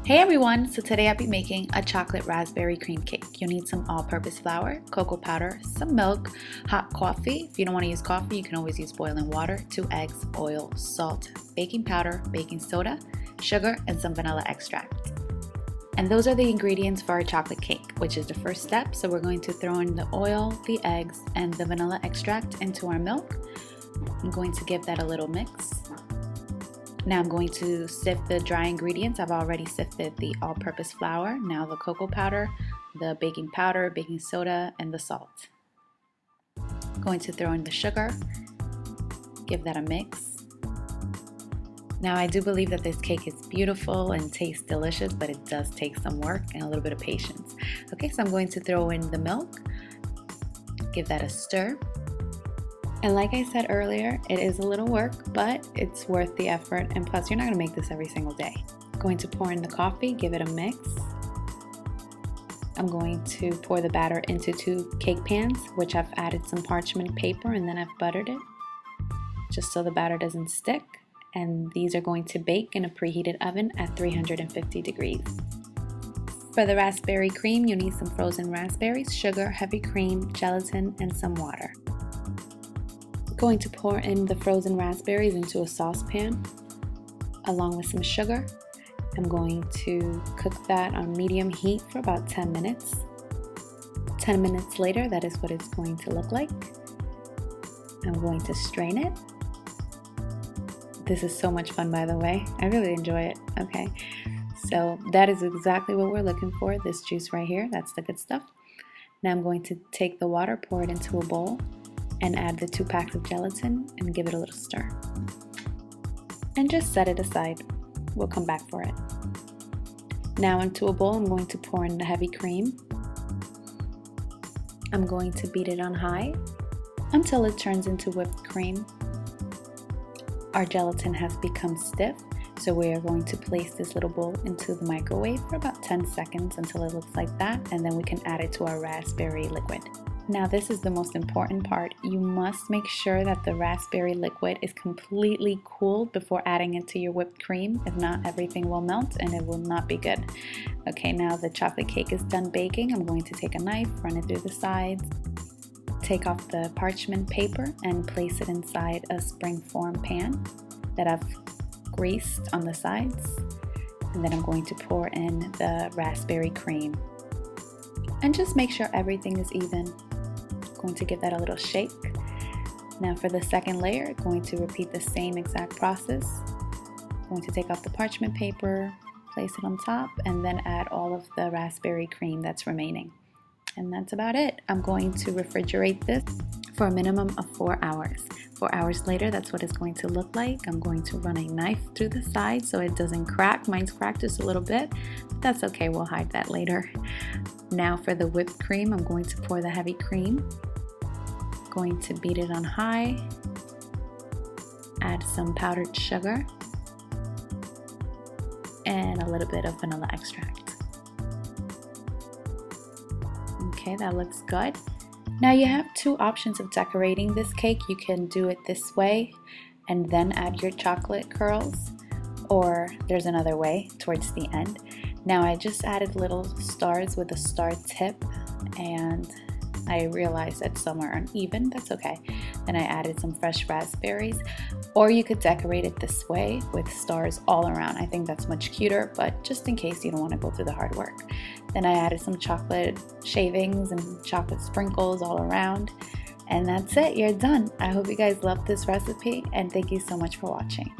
Hey everyone, so today I'll be making a chocolate raspberry cream cake. You'll need some all-purpose flour, cocoa powder, some milk, hot coffee. If you don't want to use coffee, you can always use boiling water, 2 eggs, oil, salt, baking powder, baking soda, sugar, and some vanilla extract. And those are the ingredients for our chocolate cake, which is the first step. So we're going to throw in the oil, the eggs, and the vanilla extract into our milk. I'm going to give that a little mix. Now I'm going to sift the dry ingredients. I've already sifted the all-purpose flour, now the cocoa powder, the baking powder, baking soda, and the salt. I'm going to throw in the sugar, give that a mix. Now I do believe that this cake is beautiful and tastes delicious, but it does take some work and a little bit of patience. Okay, so I'm going to throw in the milk, give that a stir. And like I said earlier, it is a little work, but it's worth the effort. And plus, you're not gonna make this every single day. I'm going to pour in the coffee, give it a mix. I'm going to pour the batter into 2 cake pans, which I've added some parchment paper and then I've buttered it, just so the batter doesn't stick. And these are going to bake in a preheated oven at 350 degrees. For the raspberry cream, you need some frozen raspberries, sugar, heavy cream, gelatin, and some water. Going to pour in the frozen raspberries into a saucepan along with some sugar. I'm going to cook that on medium heat for about 10 minutes. 10 minutes later, that is what it's going to look like. I'm going to strain it. This is so much fun, by the way. I really enjoy it. Okay, so that is exactly what we're looking for, this juice right here. That's the good stuff. Now I'm going to take the water, pour it into a bowl, and add the 2 packs of gelatin and give it a little stir. And just set it aside. We'll come back for it. Now into a bowl, I'm going to pour in the heavy cream. I'm going to beat it on high until it turns into whipped cream. Our gelatin has become stiff, so we are going to place this little bowl into the microwave for about 10 seconds until it looks like that, and then we can add it to our raspberry liquid. Now this is the most important part. You must make sure that the raspberry liquid is completely cooled before adding it to your whipped cream. If not, everything will melt and it will not be good. Okay, now the chocolate cake is done baking. I'm going to take a knife, run it through the sides, take off the parchment paper and place it inside a springform pan that I've greased on the sides. And then I'm going to pour in the raspberry cream. And just make sure everything is even. Going to give that a little shake. Now for the second layer, going to repeat the same exact process. Going to take off the parchment paper, place it on top, and then add all of the raspberry cream that's remaining. And that's about it. I'm going to refrigerate this for a minimum of 4 hours. 4 hours later, that's what it's going to look like. I'm going to run a knife through the side so it doesn't crack. Mine's cracked just a little bit, but that's okay, we'll hide that later. Now for the whipped cream, I'm going to pour the heavy cream. Going to beat it on high. Add some powdered sugar and a little bit of vanilla extract. Okay, that looks good. Now you have 2 options of decorating this cake. You can do it this way and then add your chocolate curls, or there's another way towards the end. Now I just added little stars with a star tip and I realized that some are uneven. That's okay. Then I added some fresh raspberries, or you could decorate it this way with stars all around. I think that's much cuter, but just in case you don't want to go through the hard work. Then I added some chocolate shavings and chocolate sprinkles all around. And that's it, you're done. I hope you guys loved this recipe and thank you so much for watching.